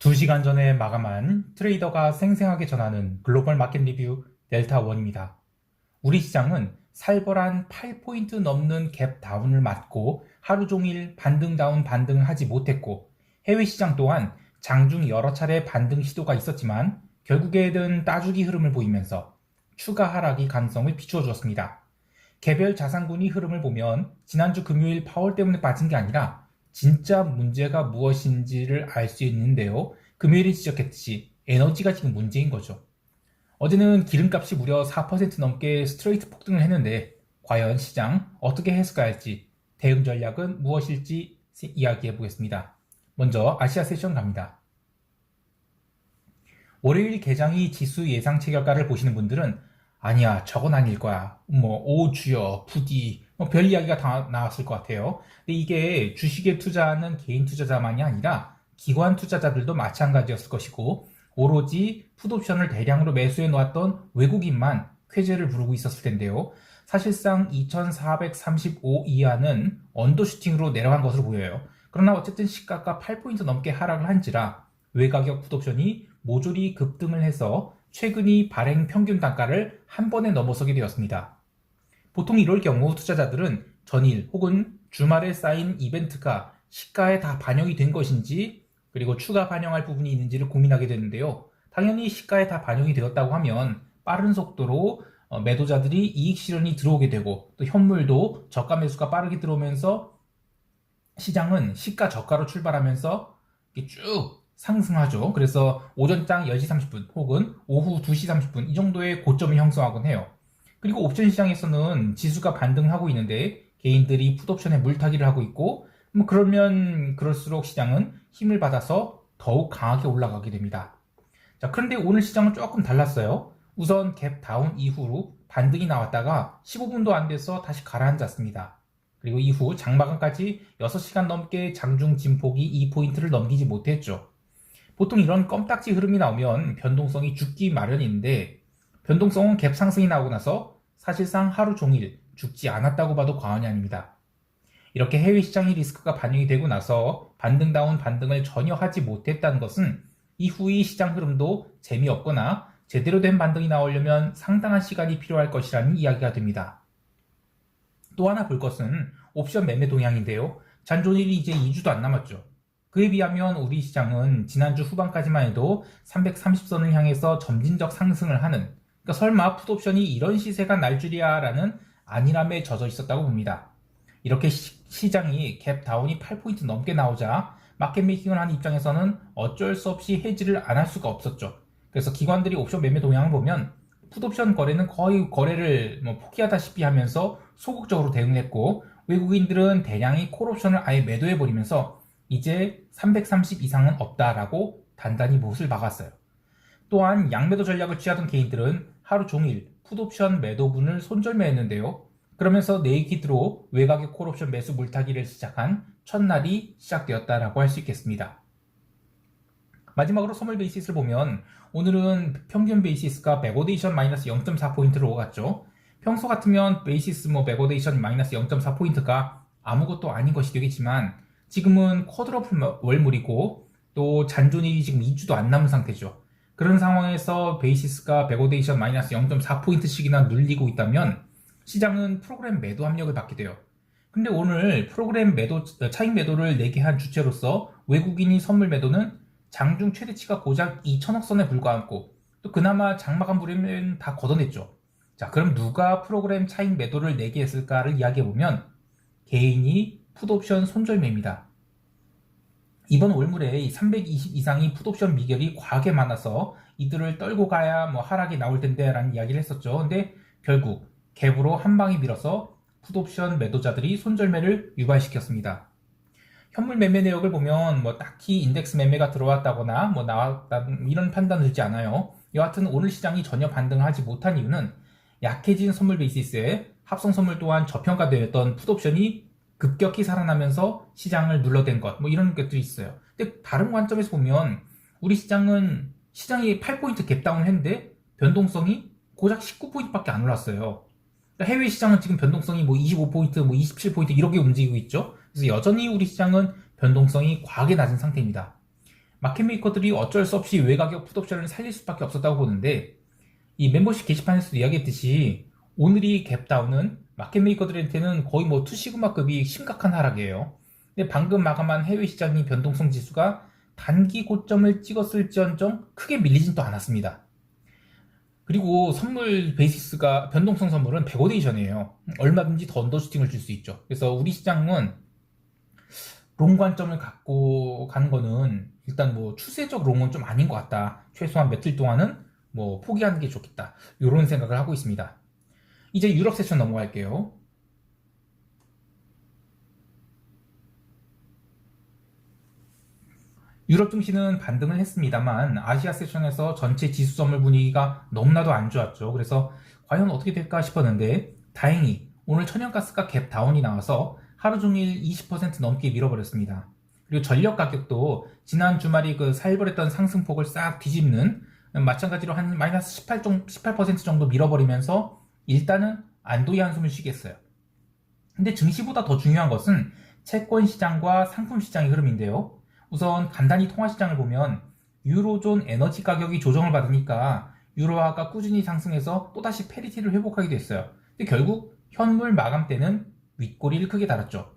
2시간 전에 마감한 트레이더가 생생하게 전하는 글로벌 마켓 리뷰 델타1입니다. 우리 시장은 살벌한 8포인트 넘는 갭 다운을 맞고 하루 종일 반등 다운 반등을 하지 못했고, 해외 시장 또한 장중 여러 차례 반등 시도가 있었지만 결국에는 따주기 흐름을 보이면서 추가 하락이 가능성을 비추어 주었습니다. 개별 자산군이 흐름을 보면 지난주 금요일 파월 때문에 빠진 게 아니라 진짜 문제가 무엇인지를 알 수 있는데요. 금요일에 지적했듯이 에너지가 지금 문제인 거죠. 어제는 기름값이 무려 4% 넘게 스트레이트 폭등을 했는데 과연 시장 어떻게 해석해야 할지, 대응 전략은 무엇일지 이야기해 보겠습니다. 먼저 아시아 세션 갑니다. 월요일 개장이 지수 예상 체결가를 보시는 분들은 아니야 저건 아닐 거야 오 주여 부디 별 이야기가 다 나왔을 것 같아요. 근데 이게 주식에 투자하는 개인 투자자만이 아니라 기관 투자자들도 마찬가지였을 것이고, 오로지 풋옵션을 대량으로 매수해 놓았던 외국인만 쾌재를 부르고 있었을 텐데요. 사실상 2435 이하는 언더슈팅으로 내려간 것으로 보여요. 그러나 어쨌든 시가가 8포인트 넘게 하락을 한지라 외가격 풋옵션이 모조리 급등을 해서 최근이 발행 평균 단가를 한 번에 넘어서게 되었습니다. 보통 이럴 경우 투자자들은 전일 혹은 주말에 쌓인 이벤트가 시가에 다 반영이 된 것인지, 그리고 추가 반영할 부분이 있는지를 고민하게 되는데요. 당연히 시가에 다 반영이 되었다고 하면 빠른 속도로 매도자들이 이익 실현이 들어오게 되고, 또 현물도 저가 매수가 빠르게 들어오면서 시장은 시가 저가로 출발하면서 쭉 상승하죠. 그래서 오전장 10시 30분 혹은 오후 2시 30분 이 정도의 고점을 형성하곤 해요. 그리고 옵션 시장에서는 지수가 반등하고 있는데 개인들이 풋옵션에 물타기를 하고 있고, 그러면 그럴수록 시장은 힘을 받아서 더욱 강하게 올라가게 됩니다. 자, 그런데 오늘 시장은 조금 달랐어요. 우선 갭 다운 이후로 반등이 나왔다가 15분도 안 돼서 다시 가라앉았습니다. 그리고 이후 장마감까지 6시간 넘게 장중 진폭이 2포인트를 넘기지 못했죠. 보통 이런 껌딱지 흐름이 나오면 변동성이 죽기 마련인데, 변동성은 갭 상승이 나오고 나서 사실상 하루 종일 죽지 않았다고 봐도 과언이 아닙니다. 이렇게 해외 시장의 리스크가 반영이 되고 나서 반등다운 반등을 전혀 하지 못했다는 것은 이후의 시장 흐름도 재미없거나 제대로 된 반등이 나오려면 상당한 시간이 필요할 것이라는 이야기가 됩니다. 또 하나 볼 것은 옵션 매매 동향인데요. 잔존일이 이제 2주도 안 남았죠. 그에 비하면 우리 시장은 지난주 후반까지만 해도 330선을 향해서 점진적 상승을 하는, 그러니까 설마 풋옵션이 이런 시세가 날 줄이야 라는 안일함에 젖어 있었다고 봅니다. 이렇게 시장이 갭 다운이 8포인트 넘게 나오자 마켓 메이킹을 하는 입장에서는 어쩔 수 없이 해지를 안 할 수가 없었죠. 그래서 기관들이 옵션 매매 동향을 보면 풋옵션 거래는 거의 거래를 포기하다시피 하면서 소극적으로 대응했고, 외국인들은 대량의 콜옵션을 아예 매도해버리면서 이제 330 이상은 없다라고 단단히 못을 박았어요. 또한 양매도 전략을 취하던 개인들은 하루 종일 풋옵션 매도분을 손절매했는데요. 그러면서 네이키드로 외곽의 콜옵션 매수 물타기를 시작한 첫날이 시작되었다라고 할 수 있겠습니다. 마지막으로 선물 베이시스를 보면 오늘은 평균 베이시스가 백오데이션 마이너스 0.4포인트로 오갔죠. 평소 같으면 베이시스 백오데이션 마이너스 0.4포인트가 아무것도 아닌 것이 되겠지만, 지금은 쿼드러플 월물이고 또 잔존일이 지금 2주도 안 남은 상태죠. 그런 상황에서 베이시스가 백오데이션 마이너스 0.4포인트씩이나 눌리고 있다면 시장은 프로그램 매도 압력을 받게 돼요. 근데 오늘 프로그램 매도, 차익 매도를 내게 한 주체로서 외국인이 선물 매도는 장중 최대치가 고작 2천억 선에 불과하고, 또 그나마 장마감 부리면 다 걷어냈죠. 자, 그럼 누가 프로그램 차익 매도를 내게 했을까를 이야기해보면 개인이 풋옵션 손절매입니다. 이번 월물에 320 이상의 풋옵션 미결이 과하게 많아서 이들을 떨고 가야 하락이 나올 텐데 라는 이야기를 했었죠. 근데 결국 갭으로 한 방에 밀어서 풋옵션 매도자들이 손절매를 유발시켰습니다. 현물 매매 내역을 보면 딱히 인덱스 매매가 들어왔다거나 나왔다 이런 판단은 들지 않아요. 여하튼 오늘 시장이 전혀 반등하지 못한 이유는 약해진 선물 베이시스에 합성 선물 또한 저평가되었던 풋옵션이 급격히 살아나면서 시장을 눌러댄 것, 이런 것들이 있어요. 근데 다른 관점에서 보면 우리 시장은 시장이 8포인트 갭다운을 했는데 변동성이 고작 19포인트밖에 안 올랐어요. 그러니까 해외 시장은 지금 변동성이 25포인트, 27포인트 이렇게 움직이고 있죠. 그래서 여전히 우리 시장은 변동성이 과하게 낮은 상태입니다. 마켓메이커들이 어쩔 수 없이 외가격 풋옵션을 살릴 수밖에 없었다고 보는데, 이 멤버십 게시판에서도 이야기했듯이 오늘이 갭다운은 마켓메이커들한테는 거의 뭐 투시그마급이 심각한 하락이에요. 근데 방금 마감한 해외 시장이 변동성 지수가 단기 고점을 찍었을지언정 크게 밀리진 또 않았습니다. 그리고 선물 베이시스가 변동성 선물은 백오데이션이에요. 얼마든지 더 언더슈팅을 줄 수 있죠. 그래서 우리 시장은 롱 관점을 갖고 가는 거는 일단 뭐 추세적 롱은 좀 아닌 것 같다. 최소한 며칠 동안은 뭐 포기하는 게 좋겠다. 이런 생각을 하고 있습니다. 이제 유럽 세션 넘어갈게요. 유럽 증시는 반등을 했습니다만 아시아 세션에서 전체 지수 선물 분위기가 너무나도 안 좋았죠. 그래서 과연 어떻게 될까 싶었는데 다행히 오늘 천연가스가 갭 다운이 나와서 하루 종일 20% 넘게 밀어버렸습니다. 그리고 전력 가격도 지난 주말이 그 살벌했던 상승폭을 싹 뒤집는 마찬가지로 한 마이너스 18% 정도 밀어버리면서 일단은 안도의 한숨을 쉬겠어요. 근데 증시보다 더 중요한 것은 채권 시장과 상품 시장의 흐름인데요. 우선 간단히 통화 시장을 보면 유로존 에너지 가격이 조정을 받으니까 유로화가 꾸준히 상승해서 또다시 패리티를 회복하게 됐어요. 근데 결국 현물 마감 때는 윗꼬리를 크게 달았죠.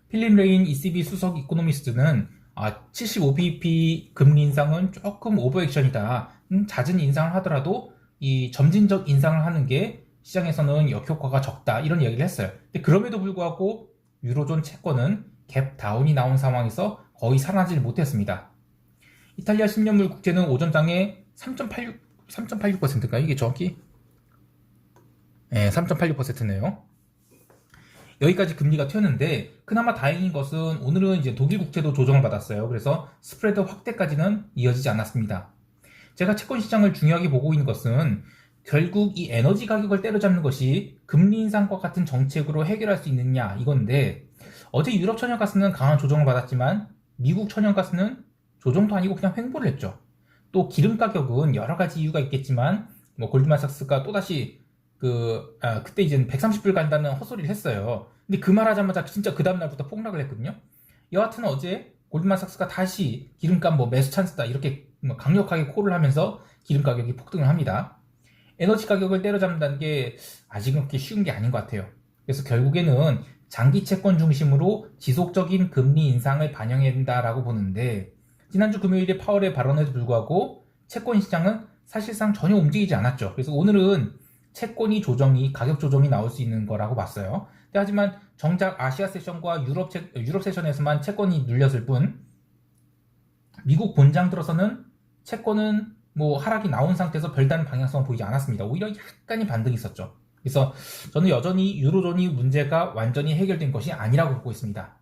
필립 레인 ECB 수석 이코노미스트는 75bp 금리 인상은 조금 오버액션이다. 잦은 인상을 하더라도 이 점진적 인상을 하는 게 시장에서는 역효과가 적다. 이런 얘기를 했어요. 근데 그럼에도 불구하고 유로존 채권은 갭 다운이 나온 상황에서 거의 살아나질 못했습니다. 이탈리아 10년물 국채는 오전장에 3.86%인가? 이게 정확히? 네, 3.86%네요. 여기까지 금리가 튀었는데 그나마 다행인 것은 오늘은 이제 독일 국채도 조정을 받았어요. 그래서 스프레드 확대까지는 이어지지 않았습니다. 제가 채권 시장을 중요하게 보고 있는 것은 결국 이 에너지 가격을 때려잡는 것이 금리 인상과 같은 정책으로 해결할 수 있느냐 이건데 어제 유럽 천연가스는 강한 조정을 받았지만 미국 천연가스는 조정도 아니고 그냥 횡보를 했죠. 또 기름 가격은 여러 가지 이유가 있겠지만 뭐 골드만삭스가 또다시 그때 이제 130불 간다는 헛소리를 했어요. 근데 그 말하자마자 진짜 그 다음날부터 폭락을 했거든요. 여하튼 어제 골드만삭스가 다시 기름값 뭐 매수 찬스다 이렇게 강력하게 콜을 하면서 기름 가격이 폭등을 합니다. 에너지 가격을 때려잡는다는 게 아직은 그렇게 쉬운 게 아닌 것 같아요. 그래서 결국에는 장기 채권 중심으로 지속적인 금리 인상을 반영해야 된다라고 보는데 지난주 금요일에 파월의 발언에도 불구하고 채권 시장은 사실상 전혀 움직이지 않았죠. 그래서 오늘은 채권이 가격 조정이 나올 수 있는 거라고 봤어요. 하지만 정작 아시아 세션과 유럽 세션에서만 채권이 눌렸을 뿐 미국 본장 들어서는 채권은 뭐 하락이 나온 상태에서 별다른 방향성을 보이지 않았습니다. 오히려 약간의 반등이 있었죠. 그래서 저는 여전히 유로존이 문제가 완전히 해결된 것이 아니라고 보고 있습니다.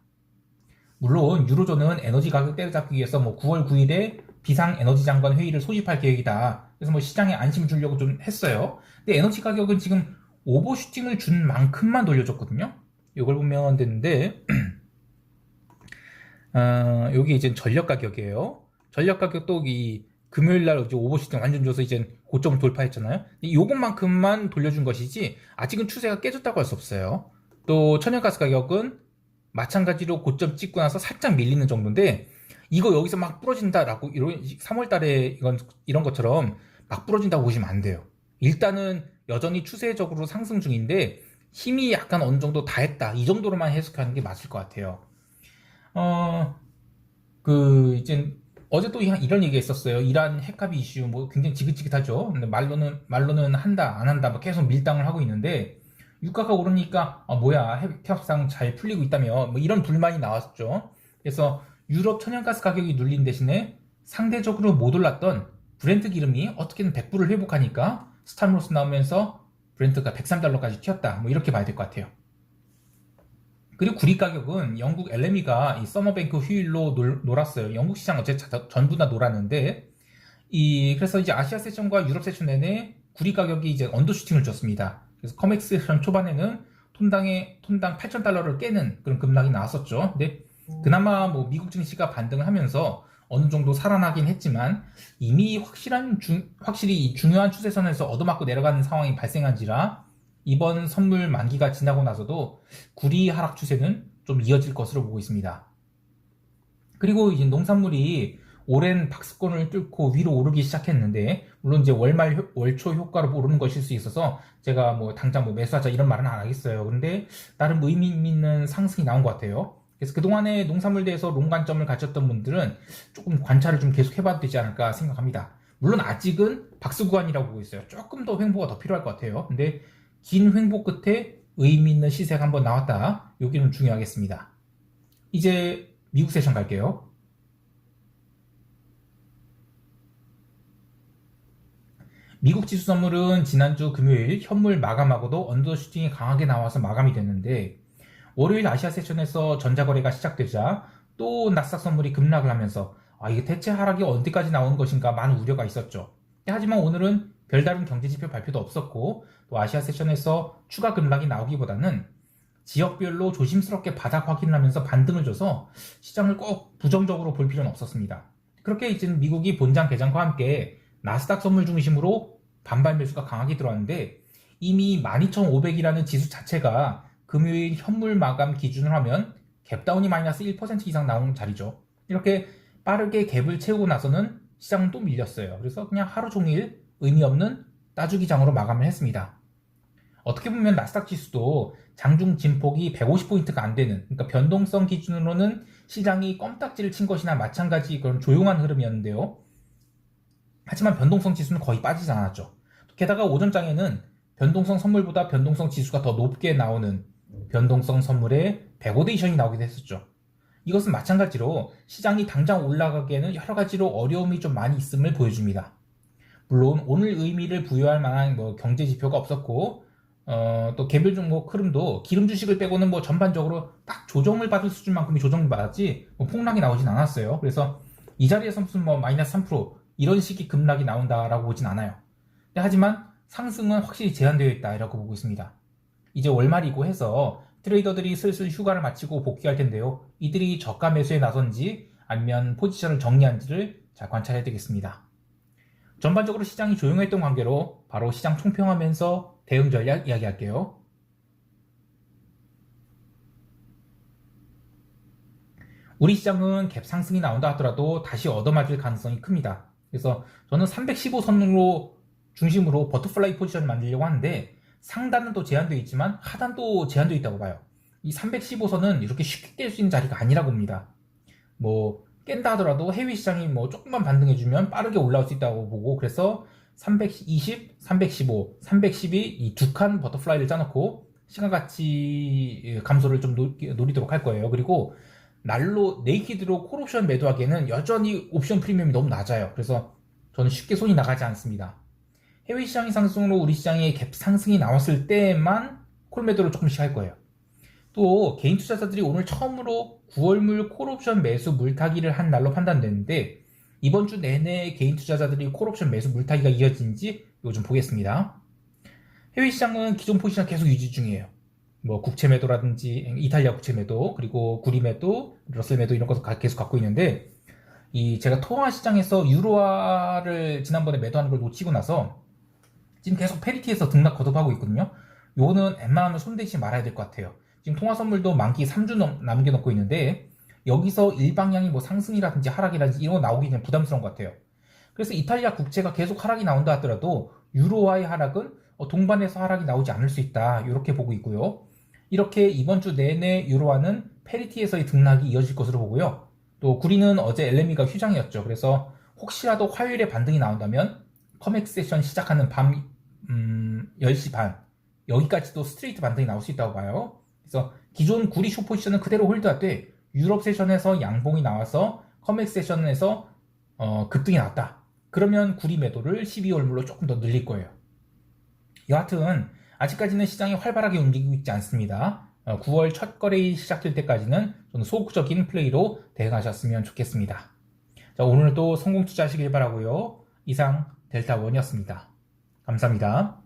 물론 유로존은 에너지 가격 때려잡기 위해서 뭐 9월 9일에 비상에너지 장관 회의를 소집할 계획이다. 그래서 뭐 시장에 안심을 주려고 좀 했어요. 근데 에너지 가격은 지금 오버슈팅을 준 만큼만 돌려줬거든요. 이걸 보면 되는데 여기 이제 전력 가격이에요. 전력 가격도 이 금요일날 이제 오버슈팅 완전 줘서 이제 고점을 돌파했잖아요. 요것만큼만 돌려준 것이지 아직은 추세가 깨졌다고 할 수 없어요. 또 천연가스 가격은 마찬가지로 고점 찍고 나서 살짝 밀리는 정도인데 이거 여기서 막 부러진다라고 3월달에 이런 것처럼 막 부러진다고 보시면 안 돼요. 일단은 여전히 추세적으로 상승 중인데 힘이 약간 어느 정도 다 했다 이 정도로만 해석하는 게 맞을 것 같아요. 이제 어제 또 이런 얘기가 있었어요. 이란 핵합의 이슈 뭐 굉장히 지긋지긋하죠. 근데 말로는 한다 안 한다 뭐 계속 밀당을 하고 있는데 유가가 오르니까 뭐야 핵 협상 잘 풀리고 있다며 뭐 이런 불만이 나왔죠. 그래서 유럽 천연가스 가격이 눌린 대신에 상대적으로 못 올랐던 브렌트 기름이 어떻게든 100불을 회복하니까 스탑로스 나오면서 브렌트가 103달러까지 튀었다. 뭐 이렇게 봐야 될 것 같아요. 그리고 구리 가격은 영국 LME가 이 서머뱅크 휴일로 놀았어요. 영국 시장 어제 전부 다 놀았는데 그래서 이제 아시아 세션과 유럽 세션 내내 구리 가격이 이제 언더슈팅을 줬습니다. 그래서 커맥스 세션 초반에는 톤당 8,000달러를 깨는 그런 급락이 나왔었죠. 근데 그나마 뭐 미국 증시가 반등을 하면서 어느 정도 살아나긴 했지만 이미 확실히 중요한 추세선에서 얻어맞고 내려가는 상황이 발생한지라 이번 선물 만기가 지나고 나서도 구리 하락 추세는 좀 이어질 것으로 보고 있습니다. 그리고 이제 농산물이 오랜 박스권을 뚫고 위로 오르기 시작했는데, 물론 이제 월말 월초 효과로 오르는 것일 수 있어서 제가 뭐 당장 뭐 매수하자 이런 말은 안 하겠어요. 그런데 나름 의미 있는 상승이 나온 것 같아요. 그래서 그동안에 농산물 대해서 롱관점을 가졌던 분들은 조금 관찰을 좀 계속 해봐도 되지 않을까 생각합니다. 물론 아직은 박스 구간이라고 보고 있어요. 조금 더 횡보가 더 필요할 것 같아요. 근데 긴 횡보 끝에 의미 있는 시세가 한번 나왔다. 여기 좀 중요하겠습니다. 이제 미국 세션 갈게요. 미국 지수 선물은 지난주 금요일 현물 마감하고도 언더슈팅이 강하게 나와서 마감이 됐는데, 월요일 아시아 세션에서 전자거래가 시작되자 또 나스닥 선물이 급락을 하면서 이게 대체 하락이 언제까지 나오는 것인가 많은 우려가 있었죠. 하지만 오늘은 별다른 경제지표 발표도 없었고, 또 아시아 세션에서 추가 급락이 나오기보다는 지역별로 조심스럽게 바닥 확인을 하면서 반등을 줘서 시장을 꼭 부정적으로 볼 필요는 없었습니다. 그렇게 이제 미국이 본장 개장과 함께 나스닥 선물 중심으로 반발 매수가 강하게 들어왔는데, 이미 12,500이라는 지수 자체가 금요일 현물 마감 기준으로 하면 갭다운이 마이너스 1% 이상 나오는 자리죠. 이렇게 빠르게 갭을 채우고 나서는 시장은 또 밀렸어요. 그래서 그냥 하루 종일 의미 없는 따주기장으로 마감을 했습니다. 어떻게 보면 나스닥 지수도 장중 진폭이 150포인트가 안 되는, 그러니까 변동성 기준으로는 시장이 껌딱지를 친 것이나 마찬가지 그런 조용한 흐름이었는데요. 하지만 변동성 지수는 거의 빠지지 않았죠. 게다가 오전장에는 변동성 선물보다 변동성 지수가 더 높게 나오는 변동성 선물의 백오데이션이 나오기도 했었죠. 이것은 마찬가지로 시장이 당장 올라가기에는 여러 가지로 어려움이 좀 많이 있음을 보여줍니다. 물론 오늘 의미를 부여할 만한 뭐 경제 지표가 없었고, 또 개별 종목 흐름도 기름 주식을 빼고는 뭐 전반적으로 딱 조정을 받을 수준만큼의 조정을 받았지 뭐 폭락이 나오진 않았어요. 그래서 이 자리에서 무슨 뭐 마이너스 3% 이런 식의 급락이 나온다라고 보진 않아요. 하지만 상승은 확실히 제한되어 있다라고 보고 있습니다. 이제 월말이고 해서 트레이더들이 슬슬 휴가를 마치고 복귀할 텐데요. 이들이 저가 매수에 나선지 아니면 포지션을 정리한지를 잘 관찰해야 되겠습니다. 전반적으로 시장이 조용했던 관계로 바로 시장 총평하면서 대응 전략 이야기할게요. 우리 시장은 갭 상승이 나온다 하더라도 다시 얻어맞을 가능성이 큽니다. 그래서 저는 315선으로 중심으로 버터플라이 포지션을 만들려고 하는데, 상단은 또 제한되어 있지만 하단도 제한되어 있다고 봐요. 이 315선은 이렇게 쉽게 깰 수 있는 자리가 아니라고 봅니다. 뭐 깬다 하더라도 해외 시장이 뭐 조금만 반등해주면 빠르게 올라올 수 있다고 보고, 그래서 320, 315, 312 이 두 칸 버터플라이를 짜놓고 시간가치 감소를 좀 노리도록 할 거예요. 그리고 날로 네이키드로 콜옵션 매도하기에는 여전히 옵션 프리미엄이 너무 낮아요. 그래서 저는 쉽게 손이 나가지 않습니다. 해외 시장의 상승으로 우리 시장에 갭 상승이 나왔을 때만 콜 매도를 조금씩 할 거예요. 또 개인 투자자들이 오늘 처음으로 9월물 콜옵션 매수 물타기를 한 날로 판단되는데, 이번 주 내내 개인 투자자들이 콜옵션 매수 물타기가 이어진지 이거 좀 보겠습니다. 해외 시장은 기존 포지션 계속 유지 중이에요. 뭐 국채 매도라든지 이탈리아 국채 매도, 그리고 구리 매도, 러셀 매도 이런 것도 계속 갖고 있는데, 제가 통화 시장에서 유로화를 지난번에 매도하는 걸 놓치고 나서 지금 계속 페리티에서 등락 거듭하고 있거든요. 요거는 웬만하면 손대지 말아야 될 것 같아요. 지금 통화 선물도 만기 3주 남겨놓고 있는데, 여기서 일방향이 뭐 상승이라든지 하락이라든지 이런 거 나오기 좀 부담스러운 것 같아요. 그래서 이탈리아 국채가 계속 하락이 나온다 하더라도 유로화의 하락은 동반해서 하락이 나오지 않을 수 있다, 이렇게 보고 있고요. 이렇게 이번 주 내내 유로화는 페리티에서의 등락이 이어질 것으로 보고요. 또 구리는 어제 LME가 휴장이었죠. 그래서 혹시라도 화요일에 반등이 나온다면 커맥스 세션 시작하는 밤 10시 반 여기까지도 스트레이트 반등이 나올 수 있다고 봐요. 그래서 기존 구리 숏 포지션은 그대로 홀드하되 유럽 세션에서 양봉이 나와서 커맥스 세션에서 급등이 나왔다. 그러면 구리 매도를 12월물로 조금 더 늘릴 거예요. 여하튼 아직까지는 시장이 활발하게 움직이고 있지 않습니다. 9월 첫 거래일 시작될 때까지는 저는 소극적인 플레이로 대응하셨으면 좋겠습니다. 자, 오늘도 성공 투자하시길 바라고요. 이상 델타원이었습니다. 감사합니다.